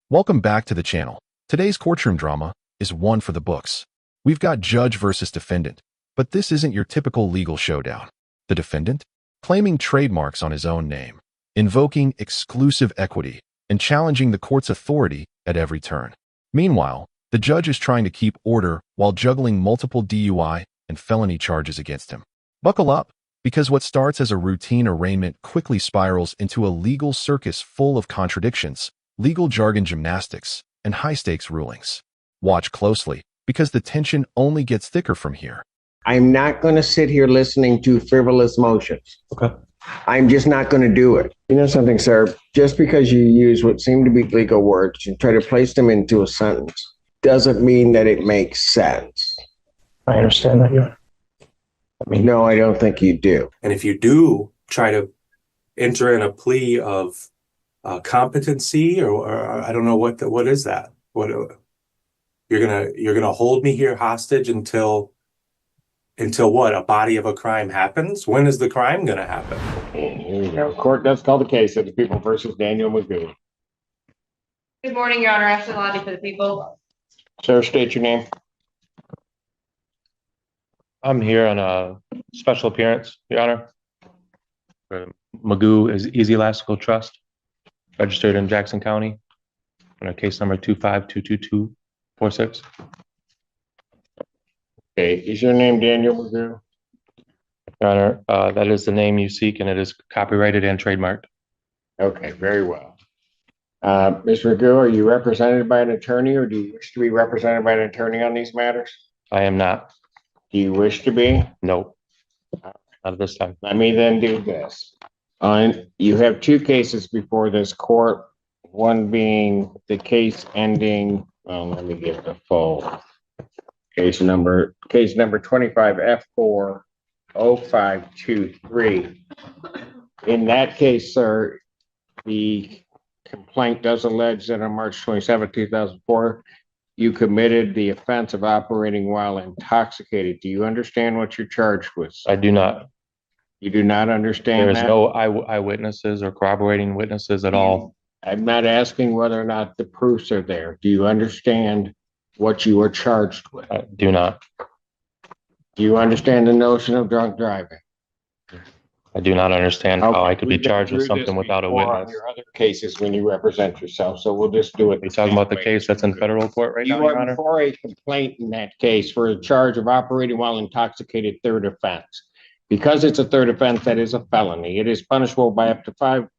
Welcome back to the channel. Today's courtroom drama is one for the books. We've got judge versus defendant, but this isn't your typical legal showdown. The defendant, claiming trademarks on his own name, invoking exclusive equity, and challenging the court's authority at every turn. Meanwhile, the judge is trying to keep order while juggling multiple DUI and felony charges against him. Buckle up, because what starts as a routine arraignment quickly spirals into a legal circus full of contradictions, legal jargon gymnastics, and high-stakes rulings. Watch closely, because the tension only gets thicker from here. I'm not going to sit here listening to frivolous motions. Okay. I'm just not going to do it. You know something, sir? Just because you use what seem to be legal words and try to place them into a sentence doesn't mean that it makes sense. I understand that, Your Honor. No, I don't think you do. And if you do try to enter in a plea of competency, or I don't know what is that? What you're gonna hold me here hostage until what? A body of a crime happens? When is the crime gonna happen? Here we go. Court does call the case of the People versus Daniel Magoo. Good morning, Your Honor. Ashley Lottie for the People. Sir, state your name. I'm here on a special appearance, Your Honor. Magoo is Easy Elastical Trust, registered in Jackson County, on case number 2522246. Okay, is your name Daniel Magoo? Your Honor, that is the name you seek, and it is copyrighted and trademarked. Okay, very well. Ms. Magoo, are you represented by an attorney, or do you wish to be represented by an attorney on these matters? I am not. Do you wish to be? No, not at this time. Let me then do this. You have two cases before this court, one being the case ending, well, let me get the full case number 25F40523. In that case, sir, the complaint does allege that on March 27, 2004, you committed the offense of operating while intoxicated. Do you understand what you're charged with? I do not. You do not understand There is that? no eyewitnesses or corroborating witnesses at all. I'm not asking whether or not the proofs are there. Do you understand what you are charged with? I do not. Do you understand the notion of drunk driving? I do not understand how I could be We've been charged with through this something without a before on witness. your other cases when you represent yourself, so we'll just do it. You're talking about the case that's in federal court right now, You Your are Honor? before a complaint in that case for a charge of operating while intoxicated, third offense. Because it's a third offense, that is a felony. It is punishable by up to $500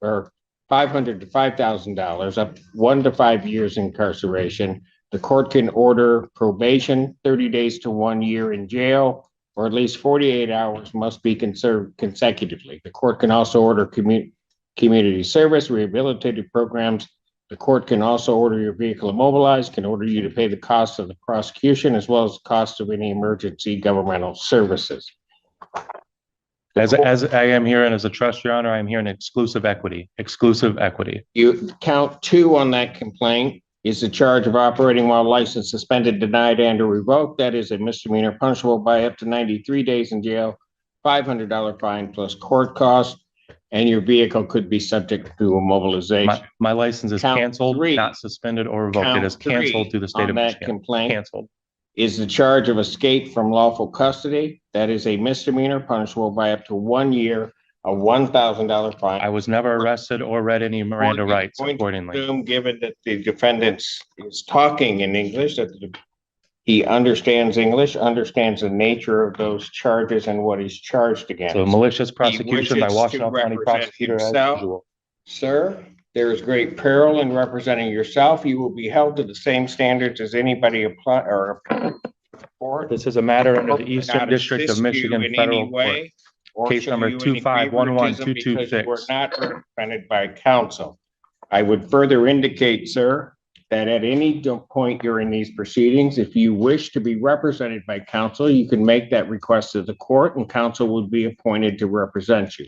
to $5,000, up 1 to 5 years incarceration. The court can order probation, 30 days to 1 year in jail, or at least 48 hours must be conserved consecutively. The court can also order community service, rehabilitative programs. The court can also order your vehicle immobilized, can order you to pay the cost of the prosecution, as well as the cost of any emergency governmental services. As I am here and as a trust, Your Honor, I am here in exclusive equity. You count 2 on that complaint is the charge of operating while license suspended, denied, and or revoked. That is a misdemeanor punishable by up to 93 days in jail, $500 fine plus court costs, and your vehicle could be subject to immobilization. My license is Count canceled, 3. not suspended or revoked. It is Count 3 canceled through the state on of that Michigan. complaint Canceled. is the charge of escape from lawful custody. That is a misdemeanor punishable by up to 1 year, a $1,000 fine. I was never arrested or read any Miranda rights accordingly. Given that the defendant is talking in English, that he understands English, understands the nature of those charges and what he's charged against. So malicious prosecution by wishes Washington to County represent prosecutor as himself. usual. Sir, there is great peril in representing yourself. You will be held to the same standards as anybody apply or for. This is a matter under the Not Eastern District of assist Michigan you in Federal any way, Court. or Case show number you any 2511226. favoritism because you were not represented by counsel. I would further indicate, sir, that at any point during these proceedings, if you wish to be represented by counsel, you can make that request to the court and counsel will be appointed to represent you.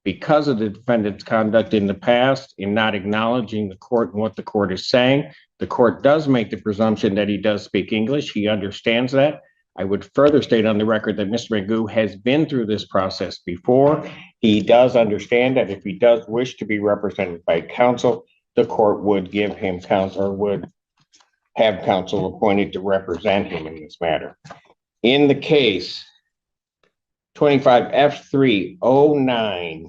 Because of the defendant's conduct in the past in not acknowledging the court and what the court is saying, the court does make the presumption that he does speak English. He understands that. I would further state on the record that Mr. Magoo has been through this process before. He does understand that if he does wish to be represented by counsel, the court would give him counsel or would have counsel appointed to represent him in this matter. In the case 25F309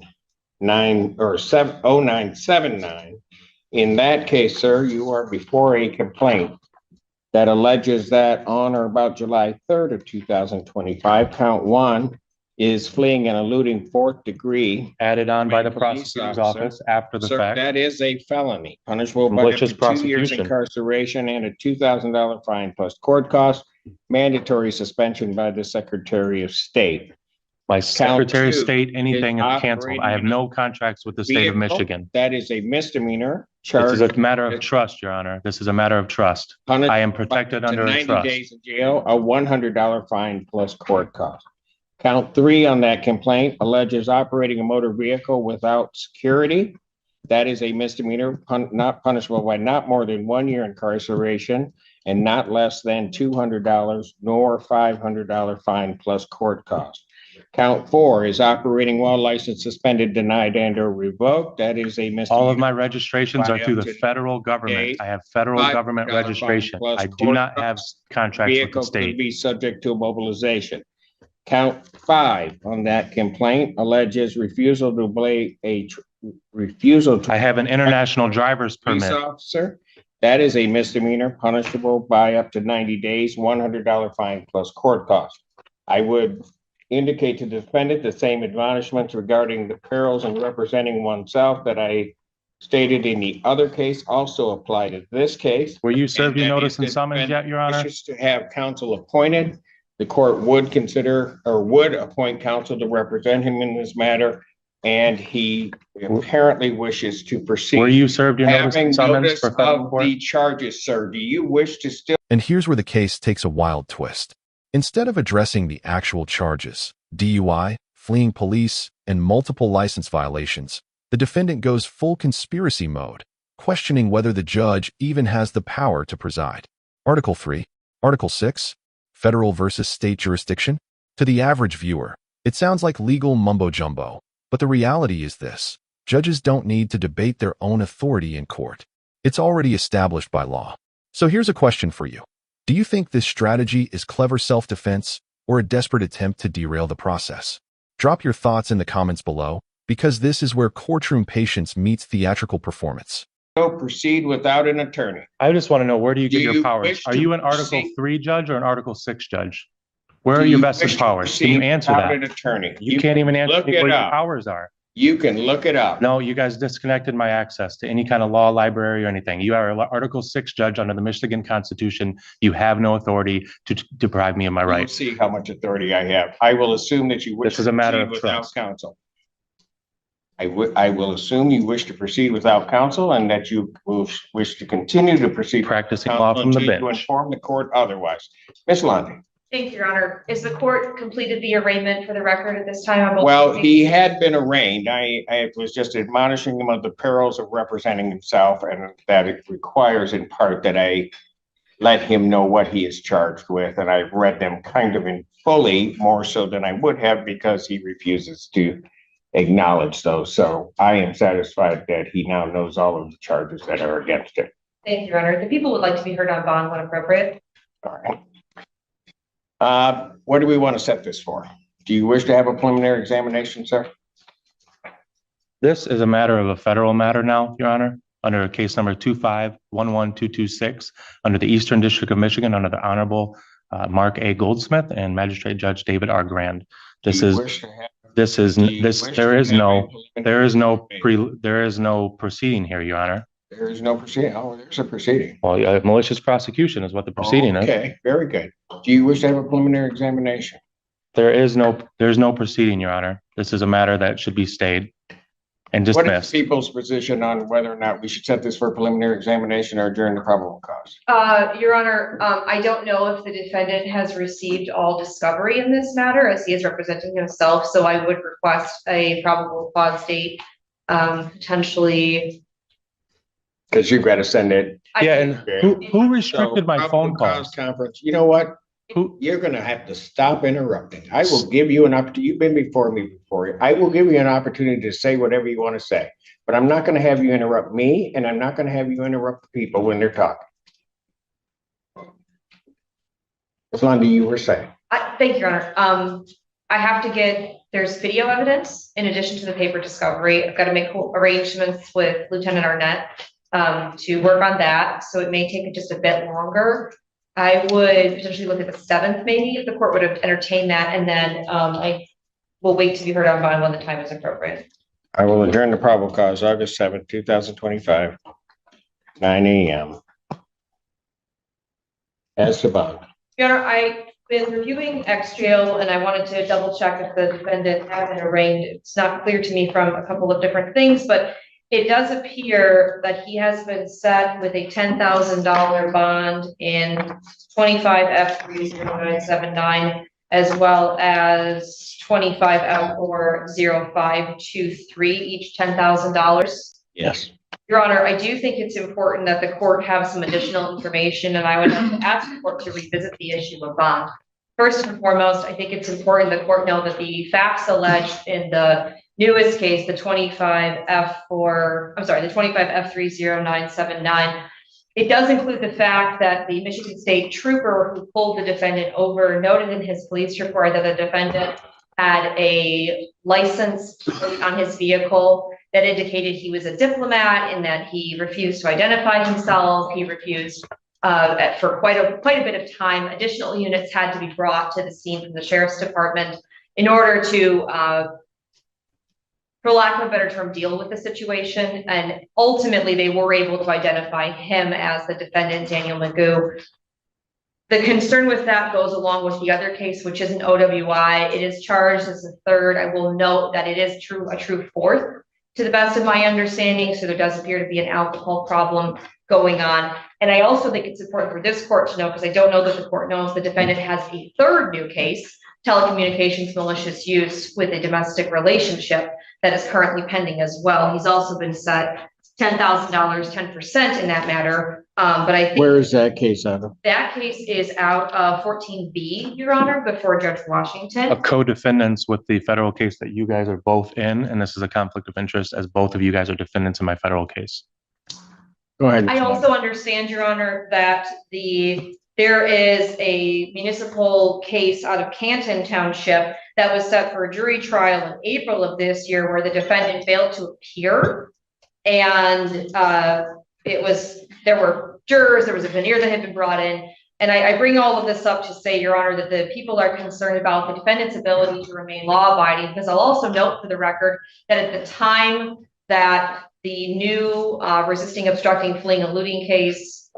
or 0979, in that case, sir, you are before a complaint that alleges that on or about July 3rd of 2025, count 1 is fleeing and eluding fourth degree. Added on by the Police prosecutor's officer. office after the Sir, fact. that is a felony, punishable by up Malicious to 2 years prosecution. incarceration and a $2,000 fine plus court costs, mandatory suspension by the Secretary of State. My Secretary of 2 State, anything is is canceled. I have no contracts with the state of Vehicle, Michigan. that is a misdemeanor This charge. is a matter of trust, Your Honor. This is a matter of trust. I am protected under a 90 trust. days in jail, a $100 fine plus court cost. Count 3 on that complaint alleges operating a motor vehicle without security. That is a misdemeanor, not punishable by not more than 1 year incarceration and not less than $200 nor $500 fine plus court cost. Count 4 is operating while license suspended, denied, and or revoked. That is a misdemeanor. All of my registrations are through the federal government. I have federal government registration. I do not have contracts with the Vehicle could state. be subject to mobilization. Count 5 on that complaint alleges refusal to obey refusal to. I have an international driver's Police permit. officer. That is a misdemeanor punishable by up to 90 days, $100 fine plus court cost. I would indicate to the defendant the same admonishments regarding the perils in representing oneself that I stated in the other case also apply to this case. Were you served your And that notice if and the summons yet, Your Honor? wishes to have counsel appointed, the court would consider or would appoint counsel to represent him in this matter, and he apparently wishes to proceed. Were you served your notice Having and summons notice for federal of court? the charges, sir, do you wish to still? And here's where the case takes a wild twist. Instead of addressing the actual charges, DUI, fleeing police, and multiple license violations, the defendant goes full conspiracy mode, questioning whether the judge even has the power to preside. Article 3, Article 6, federal versus state jurisdiction? To the average viewer, it sounds like legal mumbo-jumbo, but the reality is this. Judges don't need to debate their own authority in court. It's already established by law. So here's a question for you. Do you think this strategy is clever self-defense or a desperate attempt to derail the process? Drop your thoughts in the comments below, because this is where courtroom patience meets theatrical performance. Proceed without an attorney? I just want to know, where do you get Do your you powers? wish Are to you an Article proceed? 3 judge or an Article 6 judge? Where Do are your you vested wish to powers? Can you proceed answer without that? an attorney? You can't even answer look me it what your up. powers are. You can look it up. No, you guys disconnected my access to any kind of law library or anything. You are an Article 6 judge under the Michigan Constitution. You have no authority to deprive me of my You'll rights. see how much authority I have. I will assume that you wish This is to a matter proceed of without trust. counsel. I will assume you wish to proceed without counsel and that you will wish to continue to proceed. Practicing law from the until you bench. inform the court otherwise. Ms. Lonnie. Thank you, Your Honor. Is the court completed the arraignment for the record at this time? on both Well, cases? he had been arraigned. I was just admonishing him of the perils of representing himself and that it requires in part that I let him know what he is charged with. And I've read them kind of in fully, more so than I would have because he refuses to acknowledge those. So I am satisfied that he now knows all of the charges that are against him. Thank you, Your Honor. The people would like to be heard on bond when appropriate. All right. What do we want to set this for? Do you wish to have a preliminary examination, sir? This is a matter of a federal matter now, Your Honor, under case number 2511226, under the Eastern District of Michigan, under the Honorable Mark A. Goldsmith and Magistrate Judge David R. Grand. There is no proceeding here, Your Honor. There is no proceeding. Oh, there's a proceeding. Well, malicious prosecution is what the proceeding is. Okay, very good. Do you wish to have a preliminary examination? There's no proceeding, Your Honor. This is a matter that should be stayed and What is dismissed. people's position on whether or not we should set this for a preliminary examination or adjourn the probable cause? Your Honor, I don't know if the defendant has received all discovery in this matter as he is representing himself, so I would request a probable cause date, potentially. Because you've got to send it. Yeah, and who restricted my phone Probable calls? cause conference. You know what? You're gonna have to stop interrupting. I will give you an opportunity. You've been before me before. I will give you an opportunity to say whatever you want to say, but I'm not gonna have you interrupt me, and I'm not gonna have you interrupt the people when they're talking. As long as you were saying. Thank you, Your Honor. There's video evidence in addition to the paper discovery. I've got to make arrangements with Lieutenant Arnett to work on that. So it may take just a bit longer. I would potentially look at the 7th, maybe, if the court would have entertained that. And then I will wait to be heard on bond when the time is appropriate. I will adjourn the probable cause August 7th, 2025, 9 a.m. As to bond. Your Honor, I've been reviewing ex-jail and I wanted to double check if the defendant had been arraigned. It's not clear to me from a couple of different things, but it does appear that he has been set with a $10,000 bond in 25F30979, as well as 25F40523, each $10,000. Yes. Your Honor, I do think it's important that the court have some additional information, and I would have to ask the court to revisit the issue of bond. First and foremost, I think it's important the court know that the facts alleged in the newest case, the 25F30979, it does include the fact that the Michigan State trooper who pulled the defendant over noted in his police report that the defendant had a license on his vehicle that indicated he was a diplomat and that he refused to identify himself. He refused for quite a bit of time. Additional units had to be brought to the scene from the sheriff's department in order to, for lack of a better term, deal with the situation. And ultimately, they were able to identify him as the defendant, Daniel Magoo. The concern with that goes along with the other case, which is an OWI. It is charged as a third. I will note that it is a true fourth, to the best of my understanding. So there does appear to be an alcohol problem going on. And I also think it's important for this court to know, because I don't know that the court knows, the defendant has a third new case, telecommunications malicious use with a domestic relationship, that is currently pending as well. He's also been set $10,000, 10% in that matter. But I think— Where is that case out of? That case is out of 14B, Your Honor, before Judge Washington. A co-defendants with the federal case that you guys are both in, and this is a conflict of interest as both of you guys are defendants in my federal case. Go ahead. I also understand, Your Honor, that there is a municipal case out of Canton Township that was set for a jury trial in April of this year, where the defendant failed to appear. And there were jurors, there was a veneer that had been brought in. And I bring all of this up to say, Your Honor, that the people are concerned about the defendant's ability to remain law-abiding, because I'll also note for the record that at the time that the new resisting, obstructing, fleeing, eluding case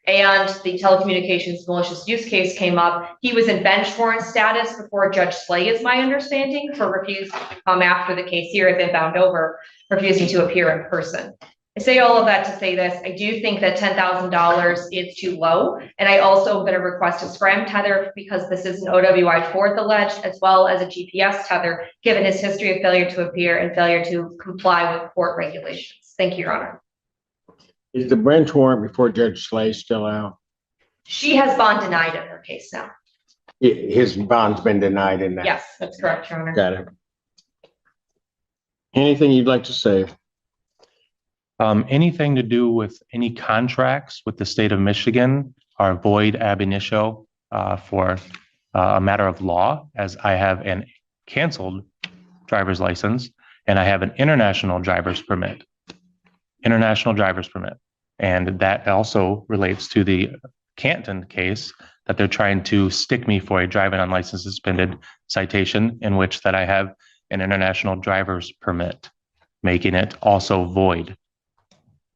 and the telecommunications malicious use case came up, he was in bench warrant status before Judge Slay, is my understanding, for refusing to come after the case here had been bound over, refusing to appear in person. I say all of that to say this: I do think that $10,000 is too low. And I also am going to request a scram tether, because this is an OWI fourth alleged, as well as a GPS tether, given his history of failure to appear and failure to comply with court regulations. Thank you, Your Honor. Is the bench warrant before Judge Slay still out? She has bond denied in her case now. His bond's been denied in that? Yes, that's correct, Your Honor. Got it. Anything you'd like to say? Anything to do with any contracts with the state of Michigan are void ab initio for a matter of law, as I have an canceled driver's license and I have an international driver's permit. And that also relates to the Canton case that they're trying to stick me for a driving unlicensed suspended citation, in which that I have an international driver's permit, making it also void.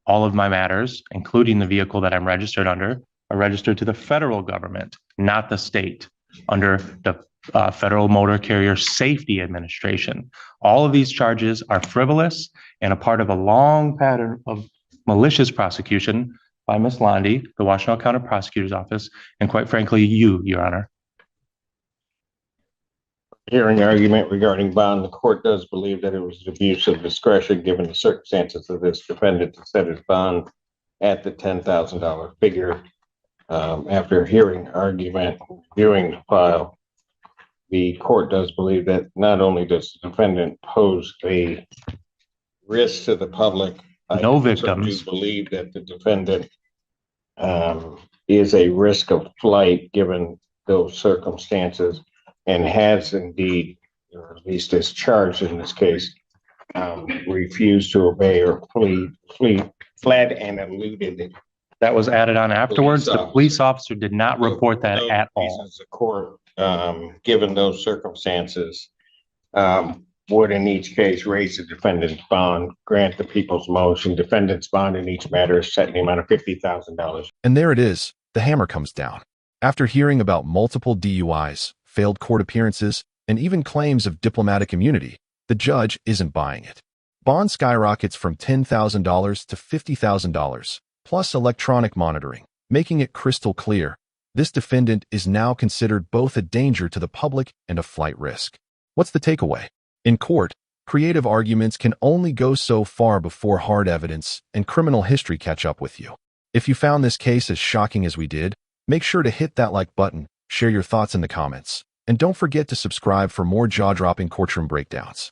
All of my matters, including the vehicle that I'm registered under, are registered to the federal government, not the state, under the Federal Motor Carrier Safety Administration. All of these charges are frivolous and a part of a long pattern of malicious prosecution by Ms. Londy, the Washtenaw County Prosecutor's Office, and quite frankly, you, Your Honor. Hearing argument regarding bond, the court does believe that it was an abuse of discretion, given the circumstances of this defendant, to set his bond at the $10,000 figure. after hearing argument, viewing the file, the court does believe that not only does the defendant pose a risk to the public, No I victims. do believe that the defendant is a risk of flight given those circumstances and has indeed, or at least is charged in this case, refused to obey or fled and eluded it. That was added on afterwards. The officer. police officer did not report that No at all. reasons the court, given those circumstances, would in each case raise the defendant's bond, grant the people's motion. Defendant's bond in each matter is set in the amount of $50,000. And there it is. The hammer comes down. After hearing about multiple DUIs, failed court appearances, and even claims of diplomatic immunity, the judge isn't buying it. Bond skyrockets from $10,000 to $50,000, plus electronic monitoring, making it crystal clear. This defendant is now considered both a danger to the public and a flight risk. What's the takeaway? In court, creative arguments can only go so far before hard evidence and criminal history catch up with you. If you found this case as shocking as we did, make sure to hit that like button, share your thoughts in the comments, and don't forget to subscribe for more jaw-dropping courtroom breakdowns.